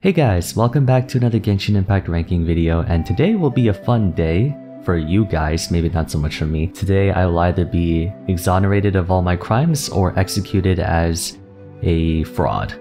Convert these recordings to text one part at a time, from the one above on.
Hey guys, welcome back to another Genshin Impact ranking video, and today will be a fun day for you guys, maybe not so much for me. Today I will either be exonerated of all my crimes or executed as a fraud.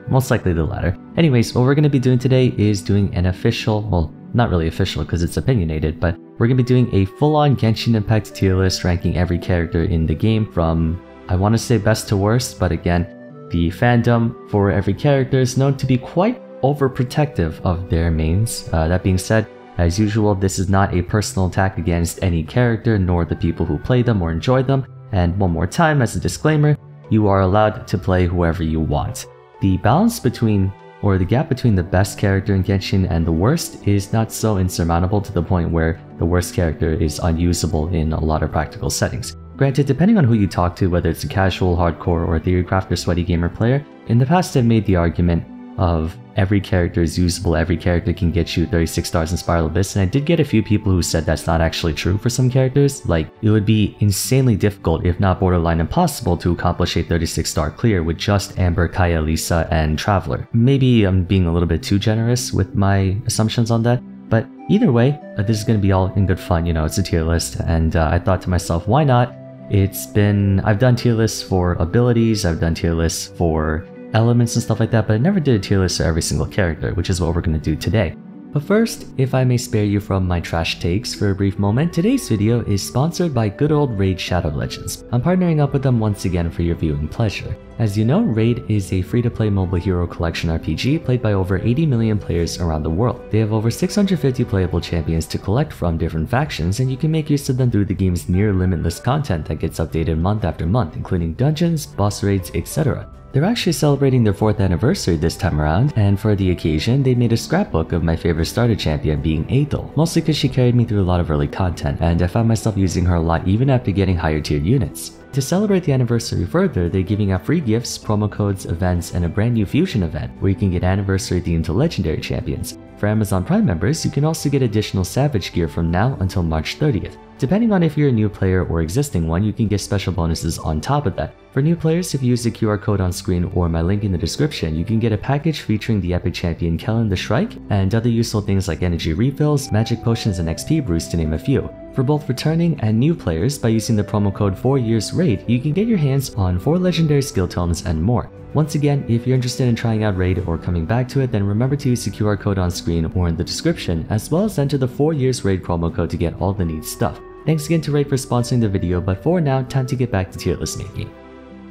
Most likely the latter. Anyways, what we're going to be doing today is doing an official, well, not really official because it's opinionated, but we're going to be doing a full-on Genshin Impact tier list ranking every character in the game from, I want to say best to worst, but again, the fandom for every character is known to be quite overprotective of their mains. That being said, as usual, this is not a personal attack against any character nor the people who play them or enjoy them, and one more time as a disclaimer, you are allowed to play whoever you want. The balance between, or the gap between the best character in Genshin and the worst is not so insurmountable to the point where the worst character is unusable in a lot of practical settings. Granted, depending on who you talk to, whether it's a casual, hardcore, or theorycrafter sweaty gamer player, in the past I've made the argument of every character is usable, every character can get you 36 stars in Spiral Abyss, and I did get a few people who said that's not actually true for some characters. Like, it would be insanely difficult, if not borderline impossible, to accomplish a 36 star clear with just Amber, Kaya, Lisa, and Traveler. Maybe I'm being a little bit too generous with my assumptions on that, but either way, this is going to be all in good fun, you know, it's a tier list, and I thought to myself, why not? I've done tier lists for abilities, I've done tier lists for elements and stuff like that, but I never did a tier list for every single character, which is what we're going to do today. But first, if I may spare you from my trash takes for a brief moment, today's video is sponsored by good old Raid Shadow Legends. I'm partnering up with them once again for your viewing pleasure. As you know, Raid is a free-to-play mobile hero collection RPG played by over 80 million players around the world. They have over 650 playable champions to collect from different factions, and you can make use of them through the game's near limitless content that gets updated month after month, including dungeons, boss raids, etc. They're actually celebrating their 4th anniversary this time around, and for the occasion, they made a scrapbook of my favorite starter champion being Aethel, mostly because she carried me through a lot of early content, and I found myself using her a lot even after getting higher tiered units. To celebrate the anniversary further, they're giving out free gifts, promo codes, events, and a brand new fusion event where you can get anniversary themed to legendary champions. For Amazon Prime members, you can also get additional Savage gear from now until March 30th. Depending on if you're a new player or existing one, you can get special bonuses on top of that. For new players, if you use the QR code on screen or my link in the description, you can get a package featuring the epic champion Kellen the Shrike and other useful things like energy refills, magic potions, and XP brews to name a few. For both returning and new players, by using the promo code 4YearsRaid, you can get your hands on 4 legendary skill tomes and more. Once again, if you're interested in trying out Raid or coming back to it, then remember to use the QR code on screen or in the description, as well as enter the 4YearsRaid promo code to get all the neat stuff. Thanks again to Raid for sponsoring the video, but for now, time to get back to tier list making.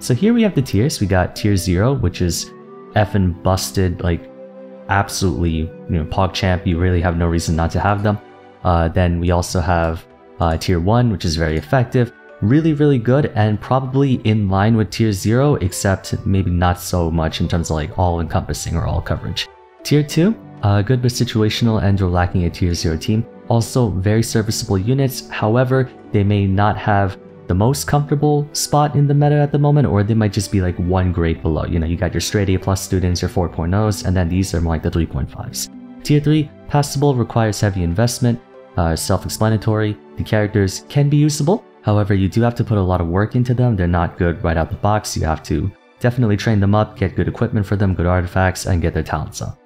So here we have the tiers. We got tier 0, which is effing busted, like absolutely, you know, PogChamp, you really have no reason not to have them. Then we also have tier 1, which is very effective, really good, and probably in line with tier 0, except maybe not so much in terms of like all-encompassing or all coverage. Tier 2, good but situational and you're lacking a tier 0 team. Also very serviceable units, however, they may not have the most comfortable spot in the meta at the moment, or they might just be like one grade below. You know, you got your straight A+ students, your 4.0s, and then these are more like the 3.5s. Tier 3, Passable, requires heavy investment, self-explanatory. The characters can be usable, however, you do have to put a lot of work into them. They're not good right out the box. You have to definitely train them up, get good equipment for them, good artifacts, and get their talents up.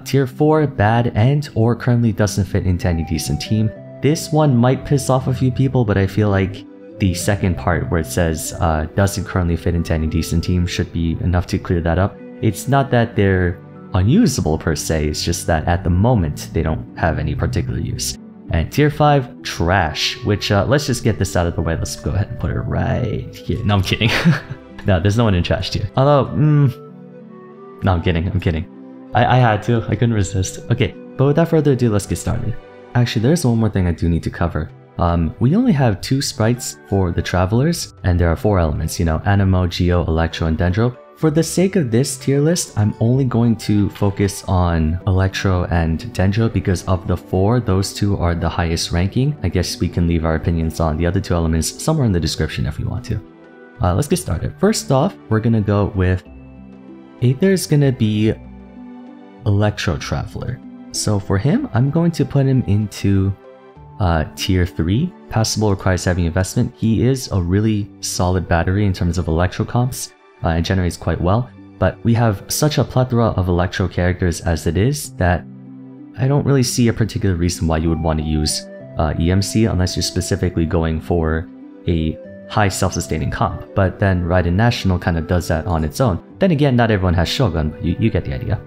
Tier 4, bad and or currently doesn't fit into any decent team. This one might piss off a few people, but I feel like the second part where it says doesn't currently fit into any decent team should be enough to clear that up. It's not that they're unusable per se, it's just that at the moment they don't have any particular use. And tier 5, trash, which let's just get this out of the way. Let's go ahead and put it right here. No, I'm kidding. No, there's no one in trash tier. Although, no, I'm kidding. I had to, I couldn't resist. Okay, but without further ado, let's get started. Actually, there's one more thing I do need to cover. We only have 2 sprites for the Travelers, and there are 4 elements, you know, Anemo, Geo, Electro, and Dendro. For the sake of this tier list, I'm only going to focus on Electro and Dendro because of the 4, those 2 are the highest ranking. I guess we can leave our opinions on the other 2 elements somewhere in the description if you want to. Let's get started. First off, we're gonna go with Aether's gonna be Electro Traveler. So for him, I'm going to put him into tier 3. Passable requires heavy investment. He is a really solid battery in terms of electro comps and generates quite well. but we have such a plethora of Electro characters as it is that I don't really see a particular reason why you would want to use EMC unless you're specifically going for a high self-sustaining comp. But then Raiden National kind of does that on its own. Then again, not everyone has Shogun, but you get the idea.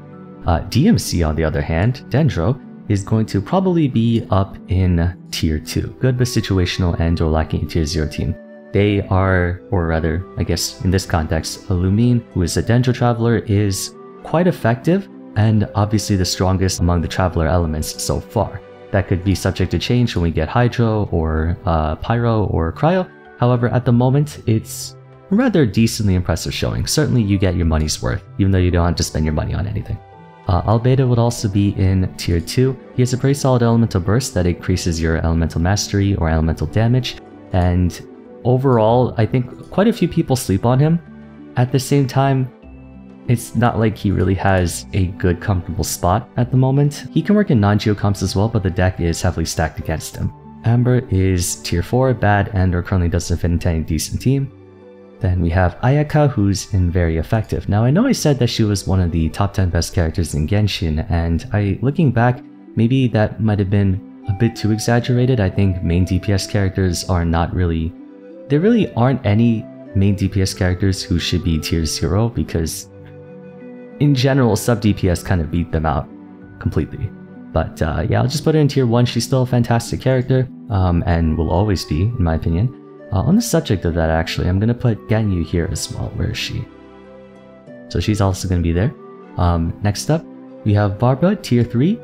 DMC, on the other hand, Dendro, is going to probably be up in Tier 2. Good but situational and or lacking a Tier 0 team. They are, or rather, I guess in this context, Illumine, who is a Dendro Traveler, is quite effective and obviously the strongest among the Traveler elements so far. That could be subject to change when we get Hydro or Pyro or Cryo. However, at the moment, it's rather decently impressive showing. Certainly you get your money's worth, even though you don't have to spend your money on anything. Albedo would also be in Tier 2. He has a pretty solid elemental burst that increases your elemental mastery or elemental damage, and overall, I think quite a few people sleep on him. At the same time, it's not like he really has a good comfortable spot at the moment. He can work in non-geo comps as well, but the deck is heavily stacked against him. Amber is Tier 4, bad and or currently doesn't fit into any decent team. Then we have Ayaka, who's in very effective. Now I know I said that she was one of the top 10 best characters in Genshin, and looking back, maybe that might have been a bit too exaggerated. I think main DPS characters are not really... There really aren't any main DPS characters who should be Tier 0 because in general, sub DPS kind of beat them out completely. But yeah, I'll just put her in Tier 1. She's still a fantastic character, and will always be, in my opinion. On the subject of that, actually, I'm going to put Ganyu here as well. Where is she? So she's also going to be there. Next up, we have Barbara, Tier 3.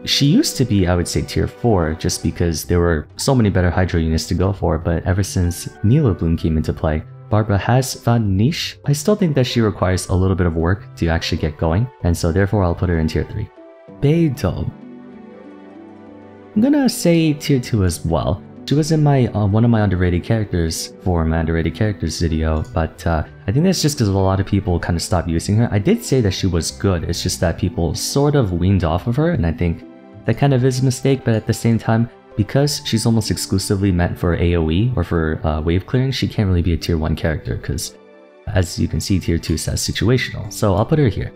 She used to be, I would say, Tier 4, just because there were so many better Hydro units to go for, but ever since Nilobloom came into play, Barbara has found a niche. I still think that she requires a little bit of work to actually get going, and so therefore I'll put her in Tier 3. Beidou. I'm gonna say Tier 2 as well. She was in my one of my underrated characters for my underrated characters video, but I think that's just because a lot of people kind of stopped using her. I did say that she was good, it's just that people sort of weaned off of her, and I think that kind of is a mistake, but at the same time, because she's almost exclusively meant for AoE or for wave clearing, she can't really be a Tier 1 character, because as you can see, Tier 2 says situational, so I'll put her here.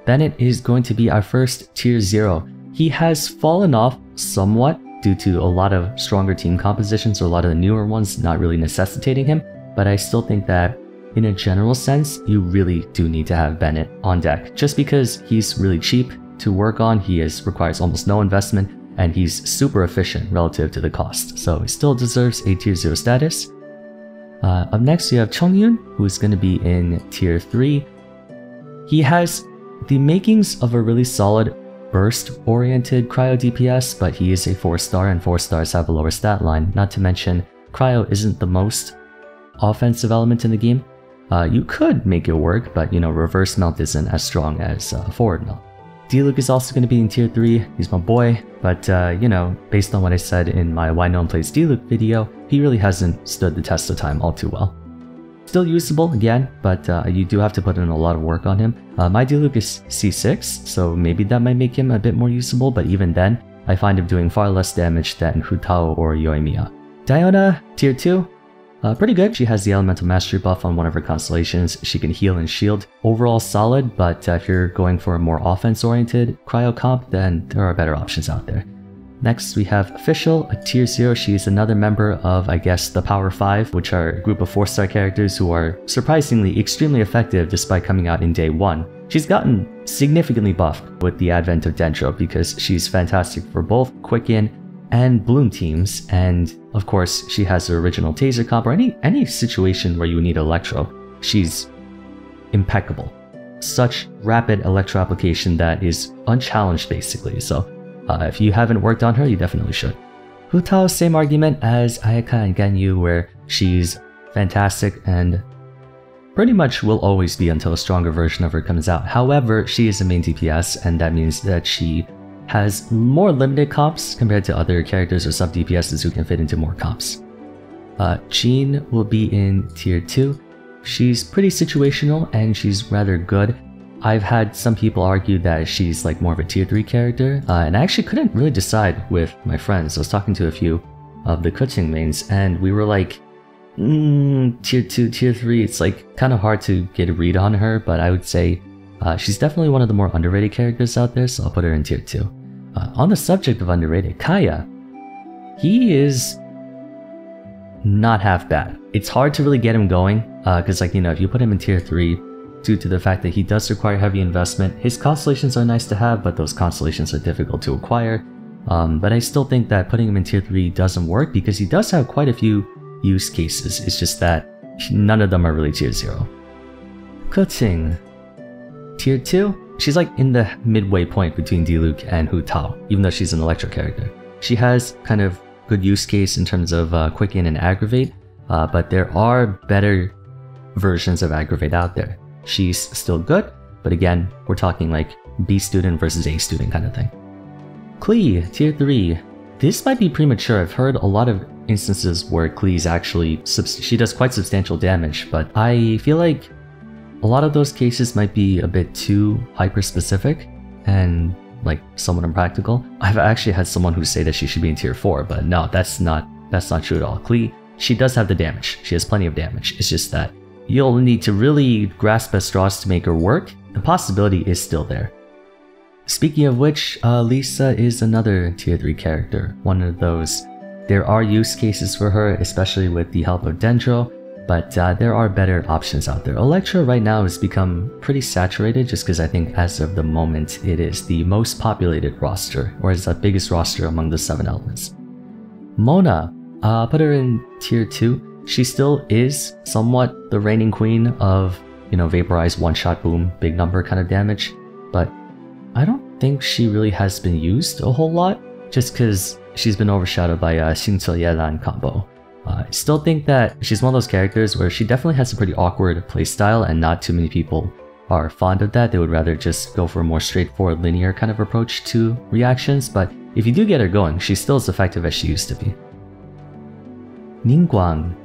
Bennett is going to be our first Tier 0. He has fallen off somewhat due to a lot of stronger team compositions or a lot of the newer ones not really necessitating him, but I still think that in a general sense, you really do need to have Bennett on deck, just because he's really cheap to work on, requires almost no investment, and he's super efficient relative to the cost, so he still deserves a Tier 0 status. Up next we have Chongyun, who is going to be in Tier 3. He has the makings of a really solid burst-oriented Cryo DPS, but he is a 4-star, and 4-stars have a lower stat line. Not to mention, Cryo isn't the most offensive element in the game. You could make it work, but you know, reverse melt isn't as strong as forward melt. D-Luke is also going to be in Tier 3. He's my boy, but you know, based on what I said in my Why No One Plays D-Luke video, he really hasn't stood the test of time all too well. Still usable again, but you do have to put in a lot of work on him. My D-Luke is C6, so maybe that might make him a bit more usable, but even then, I find him doing far less damage than Hu Tao or Yoimiya. Diona, Tier 2. Pretty good. She has the Elemental Mastery buff on one of her constellations. She can heal and shield. Overall solid, but if you're going for a more offense-oriented Cryo comp, then there are better options out there. Next, we have Official, a Tier 0. She is another member of, I guess, the Power 5, which are a group of 4-star characters who are surprisingly extremely effective despite coming out in Day 1. She's gotten significantly buffed with the advent of Dendro because she's fantastic for both Quicken and Bloom teams, and of course, she has her original Taser comp or any situation where you need Electro. She's impeccable. Such rapid Electro application that is unchallenged basically, so if you haven't worked on her, you definitely should. Hu Tao, same argument as Ayaka and Ganyu, where she's fantastic and pretty much will always be until a stronger version of her comes out. However, she is a main DPS, and that means that she has more limited comps compared to other characters or sub DPSs who can fit into more comps. Jean will be in Tier 2. She's pretty situational and she's rather good. I've had some people argue that she's like more of a Tier 3 character, and I actually couldn't really decide with my friends. I was talking to a few of the Kuching mains, and we were like, Tier 2, Tier 3, it's like kind of hard to get a read on her, but I would say she's definitely one of the more underrated characters out there, so I'll put her in Tier 2. On the subject of underrated, Kaya, he is not half bad. It's hard to really get him going, because like, you know, if you put him in Tier 3, due to the fact that he does require heavy investment, his constellations are nice to have, but those constellations are difficult to acquire. But I still think that putting him in Tier 3 doesn't work, because he does have quite a few use cases. It's just that none of them are really Tier 0. Kuting, Tier 2? She's like in the midway point between Diluc and Hu Tao, even though she's an electro character. She has kind of good use case in terms of Quicken and Aggravate, but there are better versions of Aggravate out there. She's still good, but again, we're talking like B student versus A student kind of thing. Klee, Tier 3. This might be premature. I've heard a lot of instances where Klee's actually, she does quite substantial damage, but I feel like a lot of those cases might be a bit too hyper-specific and like somewhat impractical. I've actually had someone who say that she should be in Tier 4, but no, that's not true at all. Klee, she does have the damage. She has plenty of damage. It's just that you'll need to really grasp at straws to make her work. The possibility is still there. Speaking of which, Lisa is another Tier 3 character. One of those. There are use cases for her, especially with the help of Dendro, but there are better options out there. Electra right now has become pretty saturated just because I think as of the moment it is the most populated roster, or is the biggest roster among the 7 elements. Mona, put her in Tier 2. She still is somewhat the reigning queen of, you know, vaporize, one-shot boom, big number kind of damage, but I don't think she really has been used a whole lot, just because she's been overshadowed by Xingce Yelan combo. I still think that she's one of those characters where she definitely has a pretty awkward playstyle, and not too many people are fond of that. They would rather just go for a more straightforward linear kind of approach to reactions, but if you do get her going, she's still as effective as she used to be. Ningguang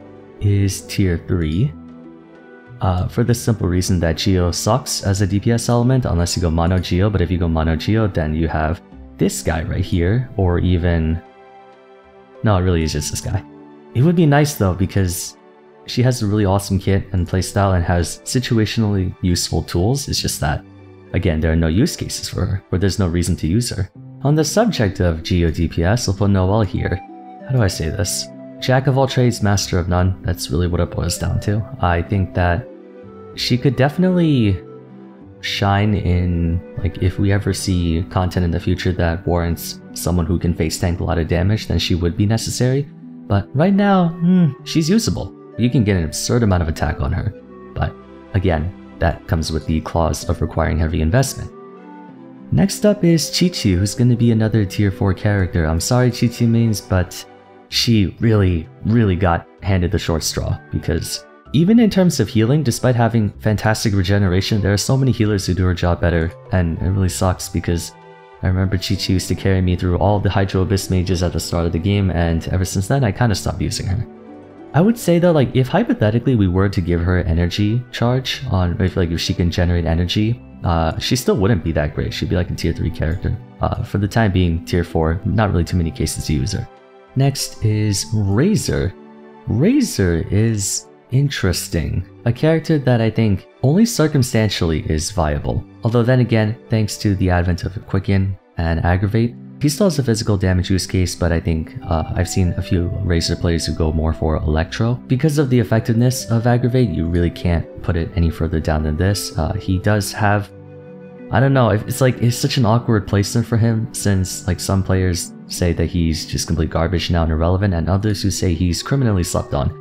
is Tier 3. For the simple reason that Geo sucks as a DPS element unless you go Mono Geo, but if you go Mono Geo, then you have this guy right here, or even... No, it really is just this guy. It would be nice though, because she has a really awesome kit and playstyle and has situationally useful tools. It's just that, again, there are no use cases for her, or there's no reason to use her. On the subject of Geo DPS, I'll put Noelle here. How do I say this? Jack of all trades, master of none. That's really what it boils down to. I think that she could definitely shine in, like, if we ever see content in the future that warrants someone who can face tank a lot of damage, then she would be necessary. But right now, she's usable. You can get an absurd amount of attack on her. But again, that comes with the clause of requiring heavy investment. Next up is Qiqi, who's going to be another Tier 4 character. I'm sorry, Qiqi mains, but she really got handed the short straw, because even in terms of healing, despite having fantastic regeneration, there are so many healers who do her job better, and it really sucks because I remember Qiqi used to carry me through all the Hydro Abyss mages at the start of the game, and ever since then I kind of stopped using her. I would say though, like, if hypothetically we were to give her energy charge on, if she can generate energy, she still wouldn't be that great. She'd be like a Tier 3 character. For the time being, Tier 4, not really too many cases to use her. Next is Razor. Razor is interesting. A character that I think only circumstantially is viable. Although then again, thanks to the advent of Quicken and Aggravate, he still has a physical damage use case, but I think I've seen a few Razor players who go more for Electro. Because of the effectiveness of Aggravate, you really can't put it any further down than this. He does have, I don't know, it's such an awkward placement for him, since like some players say that he's just complete garbage now and irrelevant, and others who say he's criminally slept on.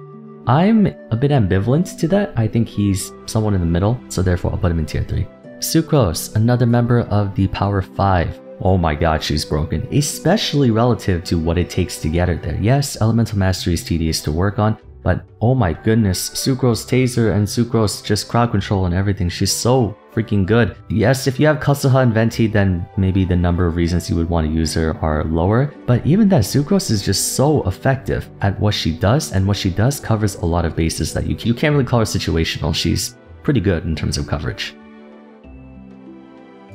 I'm a bit ambivalent to that. I think he's somewhat in the middle, so therefore I'll put him in Tier 3. Sucrose, another member of the Power 5. Oh my god, she's broken, especially relative to what it takes to get her there. Yes, Elemental Mastery is tedious to work on, but oh my goodness, Sucrose Taser and Sucrose just crowd control and everything, she's so freaking good. Yes, if you have Kasuha and Venti, then maybe the number of reasons you would want to use her are lower, but even that, Sucrose is just so effective at what she does, and what she does covers a lot of bases that you can't really call her situational. She's pretty good in terms of coverage.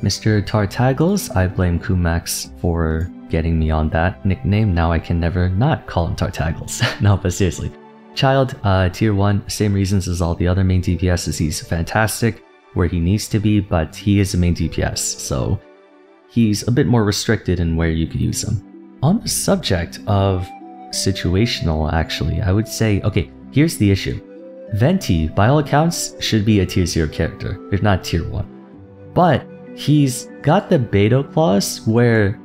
Mr. Tartagles, I blame Kumax for getting me on that nickname. Now I can never not call him Tartagles. No, but seriously. Child, tier 1, same reasons as all the other main DPSs. He's fantastic where he needs to be, but he is a main DPS, so he's a bit more restricted in where you could use him. On the subject of situational, actually, I would say, okay, here's the issue. Venti, by all accounts, should be a tier 0 character, if not tier 1. But he's got the beta clause where,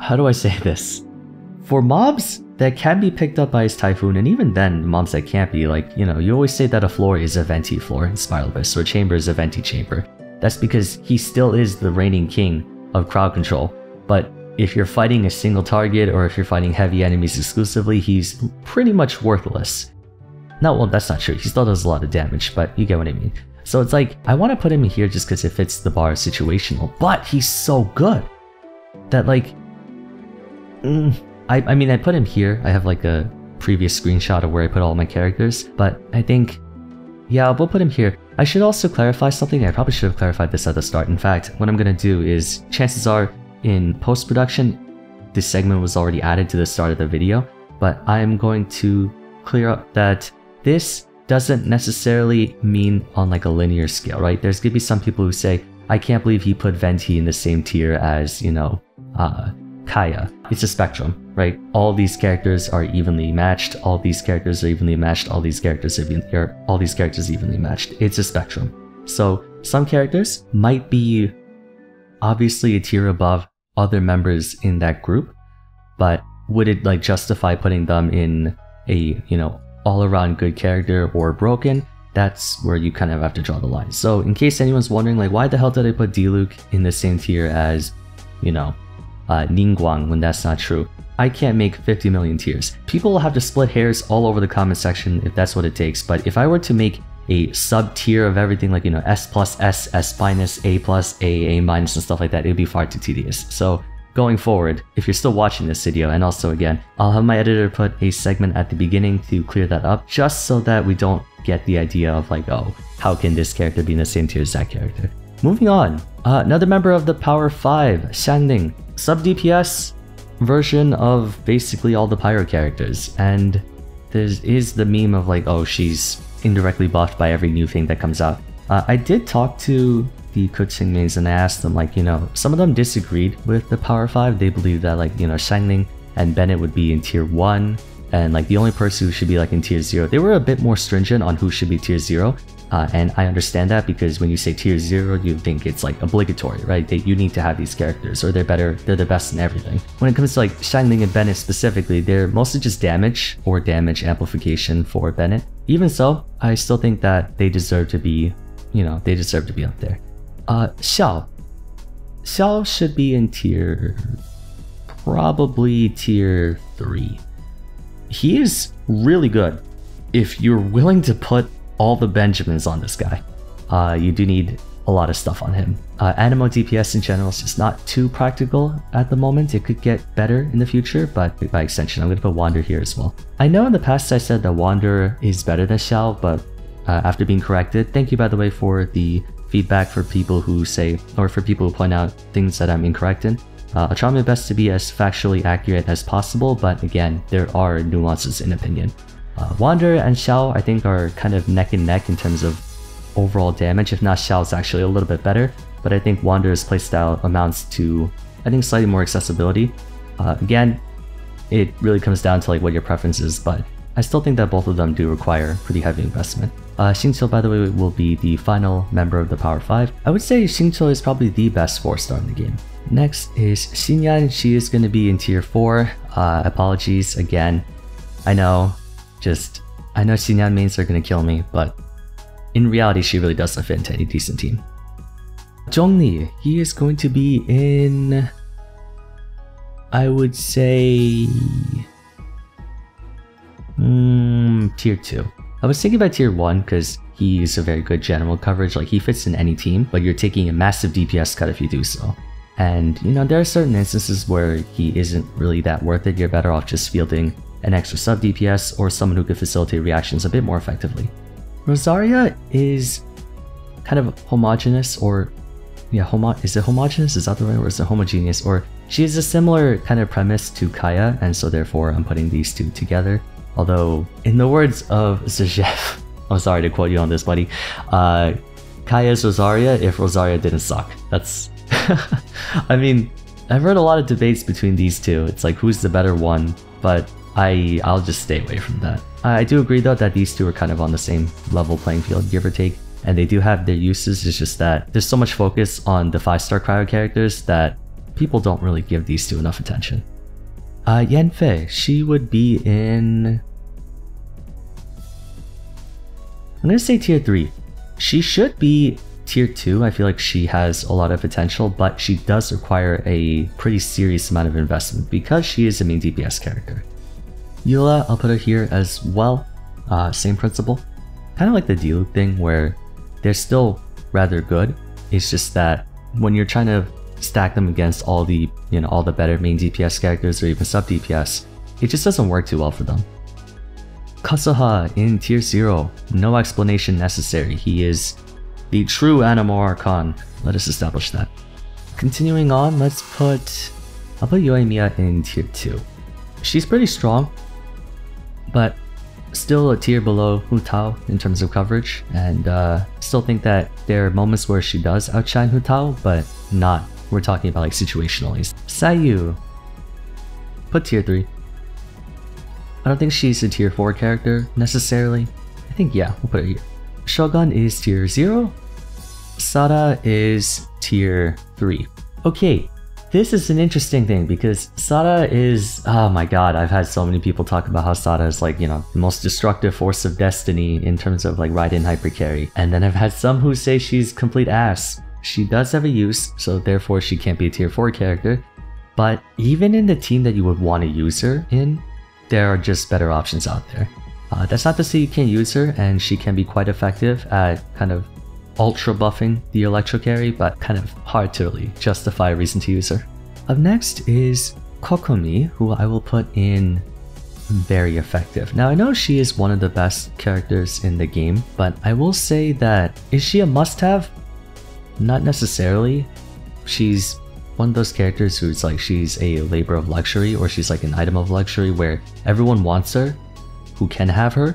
how do I say this? For mobs that can be picked up by his Typhoon, and even then, mobs that can't be, like, you know, you always say that a floor is a Venti floor in Spiral Abyss, or a chamber is a Venti chamber. That's because he still is the reigning king of crowd control. But if you're fighting a single target, or if you're fighting heavy enemies exclusively, he's pretty much worthless. No, well, that's not true. He still does a lot of damage, but you get what I mean. So it's like, I want to put him here just because it fits the bar situational, but he's so good that, like, I mean, I put him here. I have like a previous screenshot of where I put all my characters, but I think, yeah, we'll put him here. I should also clarify something. I probably should have clarified this at the start. In fact, what I'm going to do is, chances are in post-production, this segment was already added to the start of the video, but I'm going to clear up that this doesn't necessarily mean on like a linear scale, right? There's going to be some people who say, I can't believe he put Venti in the same tier as, you know, Kaya. It's a spectrum, right? All these characters are evenly matched. All these characters are evenly matched. All these characters are evenly matched. It's a spectrum. So some characters might be obviously a tier above other members in that group, but would it like justify putting them in a, you know, all-around good character or broken? That's where you kind of have to draw the line. So in case anyone's wondering, like, why the hell did I put Diluc in the same tier as, you know, Ningguang when that's not true? I can't make 50 million tiers. People will have to split hairs all over the comment section if that's what it takes, but if I were to make a sub-tier of everything, like, you know, S plus S, S minus, A plus, A minus, and stuff like that, it would be far too tedious. So going forward, if you're still watching this video, and also again, I'll have my editor put a segment at the beginning to clear that up, just so that we don't get the idea of like, oh, how can this character be in the same tier as that character? Moving on, another member of the Power 5, Xiangling, sub-DPS version of basically all the Pyro characters, and there is the meme of like, oh, she's indirectly buffed by every new thing that comes out. I did talk to the Kuching mains and I asked them, like, you know, some of them disagreed with the Power 5. They believed that, like, you know, Xiangling and Bennett would be in tier 1, and like the only person who should be like in tier 0. They were a bit more stringent on who should be tier 0, and I understand that, because when you say tier 0, you think it's like obligatory, right? You need to have these characters, or they're the best in everything. When it comes to like Xiangling and Bennett specifically, they're mostly just damage or damage amplification for Bennett. Even so, I still think that they deserve to be, you know, they deserve to be up there. Xiao should be in tier, probably tier 3. He is really good if you're willing to put all the Benjamins on this guy. You do need a lot of stuff on him. Animo DPS in general is just not too practical at the moment. It could get better in the future, but by extension, I'm going to put Wander here as well. I know in the past I said that Wander is better than Xiao, but after being corrected, thank you by the way for the feedback for people who say, or for people who point out things that I'm incorrect in. I'll try my best to be as factually accurate as possible, but again, there are nuances in opinion. Wander and Xiao, I think, are kind of neck and neck in terms of overall damage. If not, Xiao's actually a little bit better, but I think Wander's playstyle amounts to, I think, slightly more accessibility. Again, it really comes down to like what your preference is, but I still think that both of them do require pretty heavy investment. Xingqiu, by the way, will be the final member of the Power 5. I would say Xingqiu is probably the best 4-star in the game. Next is Xinyan. She is going to be in tier 4. Apologies again. I know Xinyan mains are going to kill me, but in reality, she really doesn't fit into any decent team. Zhongli, he is going to be in, I would say, tier 2. I was thinking about tier 1 because he's a very good general coverage, like he fits in any team, but you're taking a massive DPS cut if you do so. And you know, there are certain instances where he isn't really that worth it. You're better off just fielding an extra sub DPS or someone who could facilitate reactions a bit more effectively. Rosaria is kind of homogeneous, or yeah, is it homogeneous? Is that the right word? Or is it homogeneous? Or she has a similar kind of premise to Kaya, and so therefore I'm putting these two together. Although, in the words of Zajev, I'm sorry to quote you on this, buddy, Kaya's Rosaria if Rosaria didn't suck. That's... I mean, I've heard a lot of debates between these two. It's like, who's the better one? But I'll just stay away from that. I do agree though that these two are kind of on the same level playing field, give or take. And they do have their uses, it's just that there's so much focus on the 5-star cryo characters that people don't really give these two enough attention. Yanfei, she would be in... I'm gonna say tier 3. She should be tier 2, I feel like she has a lot of potential, but she does require a pretty serious amount of investment because she is a main DPS character. Eula, I'll put her here as well, same principle. Kind of like the Diluc thing where they're still rather good, it's just that when you're trying to stack them against all the, all the better main DPS characters or even sub DPS, it just doesn't work too well for them. Kasuha in tier 0, no explanation necessary. He is the true Animo Archon. Let us establish that. Continuing on, I'll put Yoimiya in tier 2. She's pretty strong, but still a tier below Hu Tao in terms of coverage, and still think that there are moments where she does outshine Hu Tao, but not, we're talking about like situationally. Sayu, put tier 3. I don't think she's a tier 4 character necessarily. I think, yeah, we'll put her here. Shogun is tier 0. Sada is tier 3. Okay, this is an interesting thing because Sada is, oh my god, I've had so many people talk about how Sada is like, the most destructive force of destiny in terms of like Raiden hypercarry. And then I've had some who say she's complete ass. She does have a use, so therefore she can't be a tier 4 character. But even in the team that you would want to use her in, there are just better options out there. That's not to say you can't use her, and she can be quite effective at kind of ultra buffing the electro carry, but kind of hard to really justify a reason to use her. Up next is Kokomi, who I will put in very effective. Now I know she is one of the best characters in the game, but I will say that, is she a must-have? Not necessarily. She's one of those characters who's like, she's a labor of luxury, or she's like an item of luxury where everyone wants her who can have her,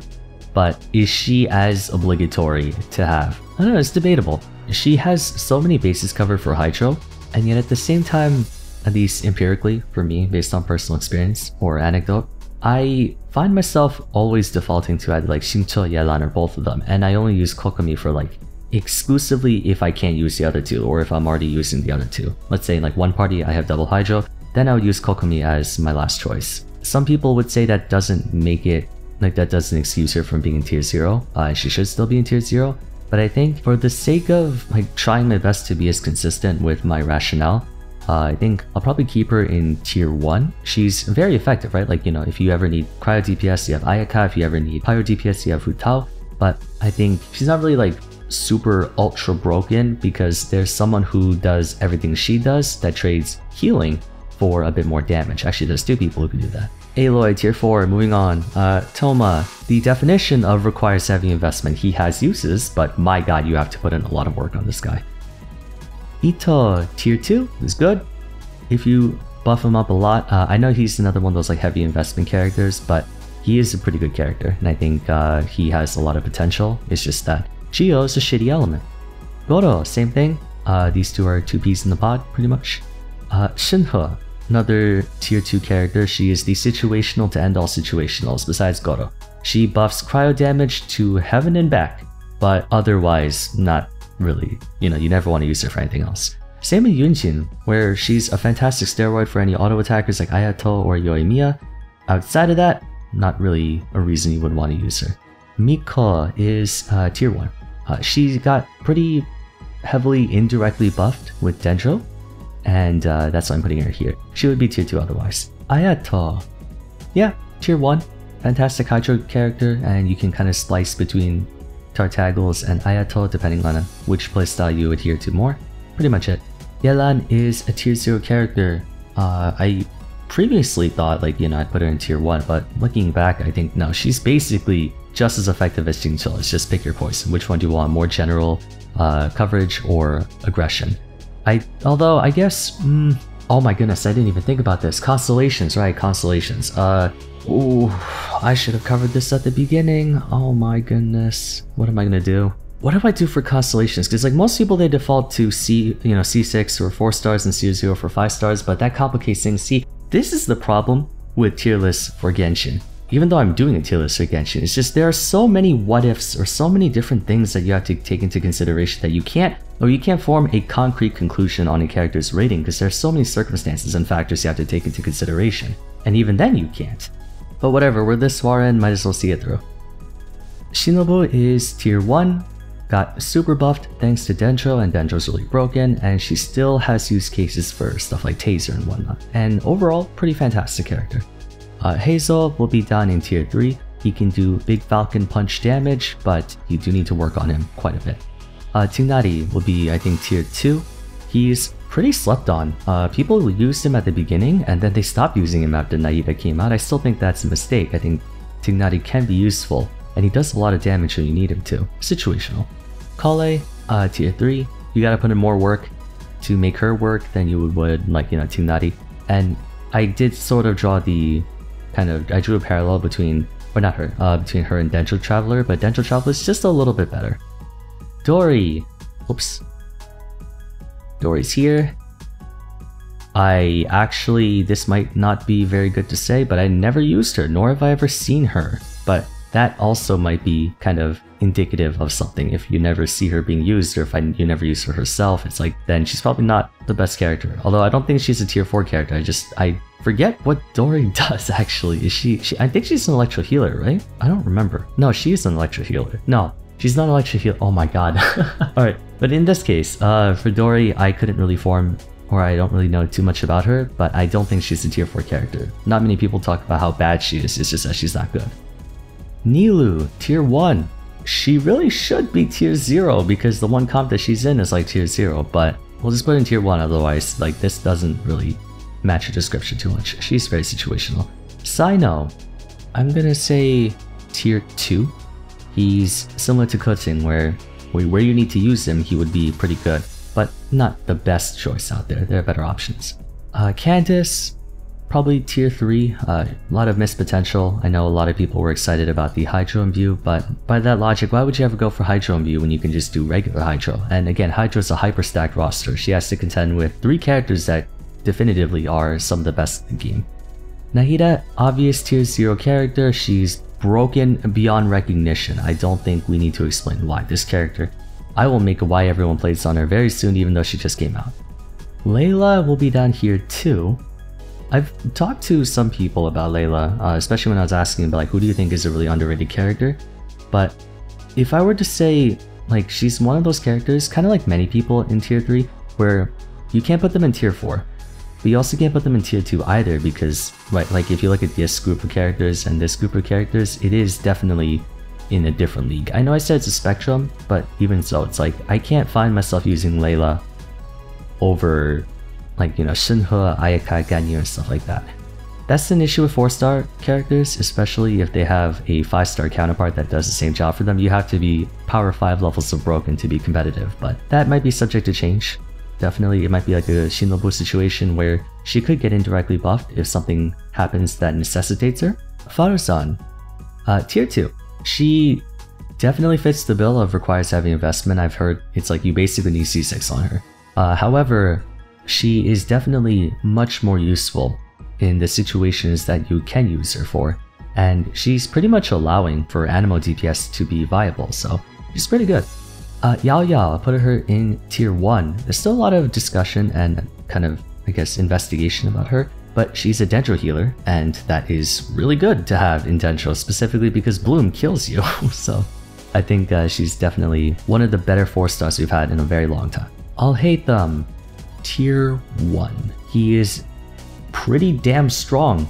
but is she as obligatory to have? I don't know, it's debatable. She has so many bases covered for Hydro, and yet at the same time, at least empirically for me, based on personal experience or anecdote, I find myself always defaulting to either like Xingqiu, Yelan, or both of them, and I only use Kokomi for like exclusively if I can't use the other two, or if I'm already using the other two. Let's say in like one party I have double Hydro, then I would use Kokomi as my last choice. Some people would say that doesn't make it, like that doesn't excuse her from being in tier 0, she should still be in tier 0, but I think for the sake of like trying my best to be as consistent with my rationale, I think I'll probably keep her in tier 1. She's very effective, right? Like, if you ever need cryo DPS, you have Ayaka. If you ever need pyro DPS, you have Hu Tao. But I think she's not really like super ultra broken because there's someone who does everything she does that trades healing for a bit more damage. Actually, there's 2 people who can do that. Aloy, tier 4, moving on. Toma, the definition of requires heavy investment. He has uses, but my god, you have to put in a lot of work on this guy. Ito, tier 2, is good. If you buff him up a lot, I know he's another one of those like heavy investment characters, but he is a pretty good character, and I think he has a lot of potential. It's just that Geo is a shitty element. Goro, same thing. These two are 2 peas in the pod, pretty much. Shinhe, another tier 2 character. She is the situational to end all situationals besides Goro. She buffs cryo damage to heaven and back, but otherwise not really. You never want to use her for anything else. Same with Yunjin, where she's a fantastic steroid for any auto attackers like Ayato or Yoimiya. Outside of that, not really a reason you would want to use her. Miko is tier 1. She got pretty heavily indirectly buffed with Dendro, and that's why I'm putting her here. She would be tier 2 otherwise. Ayato, yeah, tier 1. Fantastic Hydro character, and you can kind of splice between Tartaggles and Ayato depending on which playstyle you adhere to more. Pretty much it. Yelan is a tier 0 character. I previously thought like, I'd put her in tier 1, but looking back, I think no, she's basically just as effective as Xingqiu. It's just pick your poison. Which one do you want? More general coverage or aggression? Although I guess Oh my goodness, I didn't even think about this. Constellations, right, constellations. Ooh, I should have covered this at the beginning. Oh my goodness. What am I gonna do? What do I do for constellations? Because like most people, they default to C6 or 4 stars and C0 for 5 stars, but that complicates things. See, this is the problem with tier lists for Genshin. Even though I'm doing a tier list for Genshin, it's just there are so many what ifs or so many different things that you have to take into consideration that you can't form a concrete conclusion on a character's rating because there are so many circumstances and factors you have to take into consideration. And even then you can't. But whatever, we're this far in, might as well see it through. Shinobu is tier 1, got super buffed thanks to Dendro, and Dendro's really broken, and she still has use cases for stuff like Taser and whatnot. And overall, pretty fantastic character. Hazel will be down in tier 3. He can do big falcon punch damage, but you do need to work on him quite a bit. Tignari will be, I think, tier 2. He's pretty slept on. People used him at the beginning, and then they stopped using him after Naida came out. I still think that's a mistake. I think Tignari can be useful, and he does a lot of damage when you need him to. Situational. Kale, tier 3. You gotta put in more work to make her work than you would like, Tignari. And I did sort of draw I drew a parallel between her and Dendro Traveler, but Dendro Traveler is just a little bit better. Dori. Oops. Dori's here. This might not be very good to say, but I never used her, nor have I ever seen her. But that also might be kind of indicative of something. If you never see her being used, or if you never use her herself, it's like, then she's probably not the best character. Although I don't think she's a tier 4 character, I forget what Dori does actually. Is she I think she's an electro healer, right? I don't remember. No, she is an electro healer. No, she's not an electro healer. Oh my god. Alright, but in this case, for Dori, I couldn't really form, or I don't really know too much about her, but I don't think she's a tier 4 character. Not many people talk about how bad she is, it's just that she's not good. Nilou, tier 1. She really should be tier 0 because the one comp that she's in is like tier 0, but we'll just put in tier 1, otherwise like this doesn't really match her description too much. She's very situational. Sino, I'm gonna say tier 2. He's similar to Kutin, where you need to use him, he would be pretty good, but not the best choice out there. There are better options. Candice, probably tier 3. A lot of missed potential. I know a lot of people were excited about the Hydro Imbue, but by that logic, why would you ever go for Hydro Imbue when you can just do regular Hydro? And again, Hydro's a hyper-stacked roster. She has to contend with 3 characters that definitively are some of the best in the game. Nahida, obvious tier 0 character. She's broken beyond recognition. I don't think we need to explain why. This character, I will make a why everyone plays on her very soon, even though she just came out. Layla will be down here too. I've talked to some people about Layla, especially when I was asking about like, who do you think is a really underrated character? But if I were to say, like, she's one of those characters, kind of like many people in tier 3, where you can't put them in tier 4. But you also can't put them in tier 2 either because, right, like if you look at this group of characters and this group of characters, it is definitely in a different league. I know I said it's a spectrum, but even so, it's like, I can't find myself using Layla over, like, Shinhe, Ayaka, Ganyu, and stuff like that. That's an issue with 4-star characters, especially if they have a 5-star counterpart that does the same job for them. You have to be power 5 levels of broken to be competitive, but that might be subject to change. Definitely, it might be like a Shinobu situation where she could get indirectly buffed if something happens that necessitates her. Faru-san, tier 2. She definitely fits the bill of requires heavy investment. I've heard it's like you basically need C6 on her. However, she is definitely much more useful in the situations that you can use her for, and she's pretty much allowing for Animo DPS to be viable, so she's pretty good. Yao Yao, I put her in tier 1. There's still a lot of discussion and kind of, I guess, investigation about her, but she's a Dendro healer, and that is really good to have in Dendro, specifically because Bloom kills you, so I think she's definitely one of the better 4-stars we've had in a very long time. I'll hate them. Tier 1. He is pretty damn strong,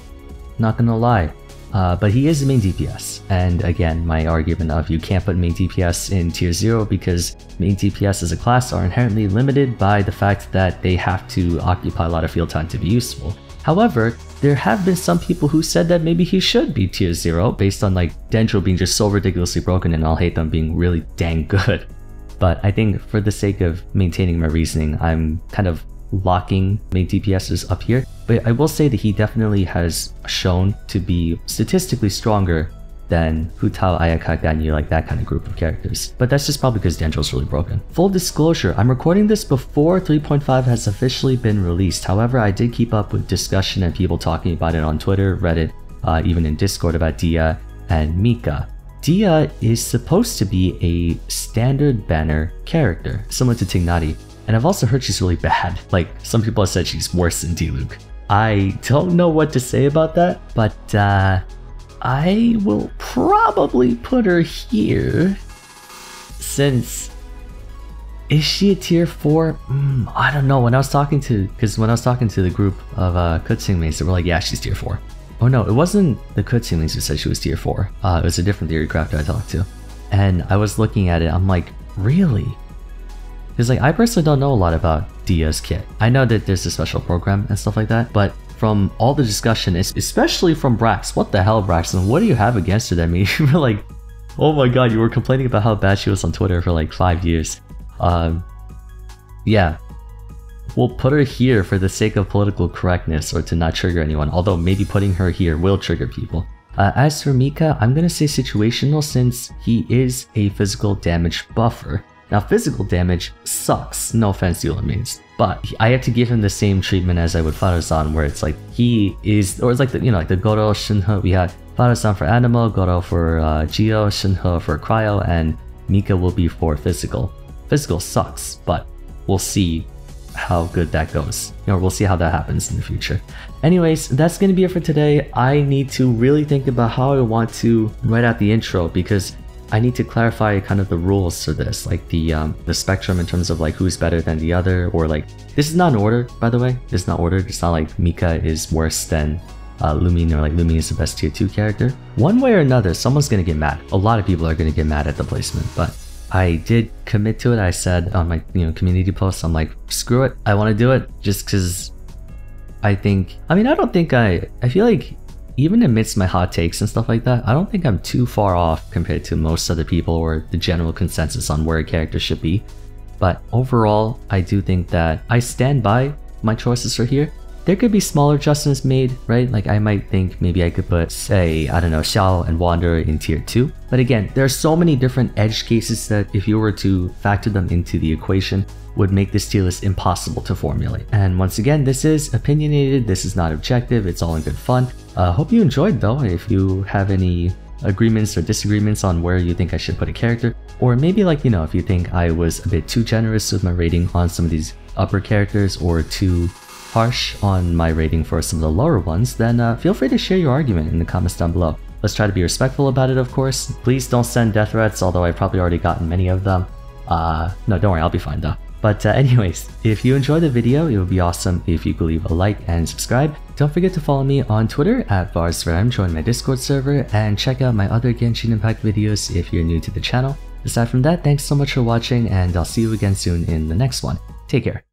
not gonna lie. But he is the main DPS, and again, my argument of you can't put main DPS in tier 0 because main DPS as a class are inherently limited by the fact that they have to occupy a lot of field time to be useful. However, there have been some people who said that maybe he should be tier 0 based on like Dendro being just so ridiculously broken and I'll hate them being really dang good. But I think for the sake of maintaining my reasoning, I'm kind of locking main DPSs up here, but I will say that he definitely has shown to be statistically stronger than Hu Tao, Ayaka, Ganyu, like that kind of group of characters. But that's just probably because Danjo's really broken. Full disclosure, I'm recording this before 3.5 has officially been released. However, I did keep up with discussion and people talking about it on Twitter, Reddit, even in Discord about Dia and Mika. Dia is supposed to be a standard banner character, similar to Tignati, and I've also heard she's really bad. Like, some people have said she's worse than Diluc. I don't know what to say about that, but I will probably put her here, since, is she a tier 4? I don't know. When I was talking to the group of Kutsing mates, they were like, yeah, she's tier 4. Oh no, it wasn't the Kutsing mates who said she was tier 4. It was a different theorycrafter I talked to. And I was looking at it, I'm like, really? Because like, I personally don't know a lot about Dia's kit. I know that there's a special program and stuff like that, but from all the discussion, especially from Brax, what the hell, Braxton, what do you have against her that made you were like, oh my god, you were complaining about how bad she was on Twitter for like 5 years. Yeah, we'll put her here for the sake of political correctness or to not trigger anyone, although maybe putting her here will trigger people. As for Mika, I'm gonna say situational since he is a physical damage buffer. Now, physical damage sucks, no offense to means, but I have to give him the same treatment as I would Farazan, where it's like he is, or it's like the, you know, like the Goro, Shinhe, we had Farazan for animal, Goro for Geo, Shinhe for cryo, and Mika will be for physical. Physical sucks, but we'll see how good that goes. You know, we'll see how that happens in the future. Anyways, that's gonna be it for today. I need to really think about how I want to write out the intro, because I need to clarify kind of the rules for this, like the spectrum in terms of like who's better than the other, or like, this is not in order, by the way. This is not ordered. It's not like Mika is worse than Lumin, or like Lumin is the best tier 2 character. One way or another, someone's gonna get mad. A lot of people are gonna get mad at the placement, but I did commit to it. I said on my community post, I'm like, screw it, I want to do it, just because I think, I feel like even amidst my hot takes and stuff like that, I don't think I'm too far off compared to most other people or the general consensus on where a character should be. But overall, I do think that I stand by my choices for here. There could be smaller adjustments made, right? Like I might think maybe I could put, say, I don't know, Xiao and Wanderer in tier 2. But again, there are so many different edge cases that if you were to factor them into the equation, would make this tier list impossible to formulate. And once again, this is opinionated, this is not objective, it's all in good fun. Hope you enjoyed though. If you have any agreements or disagreements on where you think I should put a character, or maybe like, if you think I was a bit too generous with my rating on some of these upper characters or too harsh on my rating for some of the lower ones, then feel free to share your argument in the comments down below. Let's try to be respectful about it, of course. Please don't send death threats, although I've probably already gotten many of them. No, don't worry, I'll be fine though. But anyways, if you enjoyed the video, it would be awesome if you could leave a like and subscribe. Don't forget to follow me on Twitter at Vars, join my Discord server, and check out my other Genshin Impact videos if you're new to the channel. Aside from that, thanks so much for watching, and I'll see you again soon in the next one. Take care.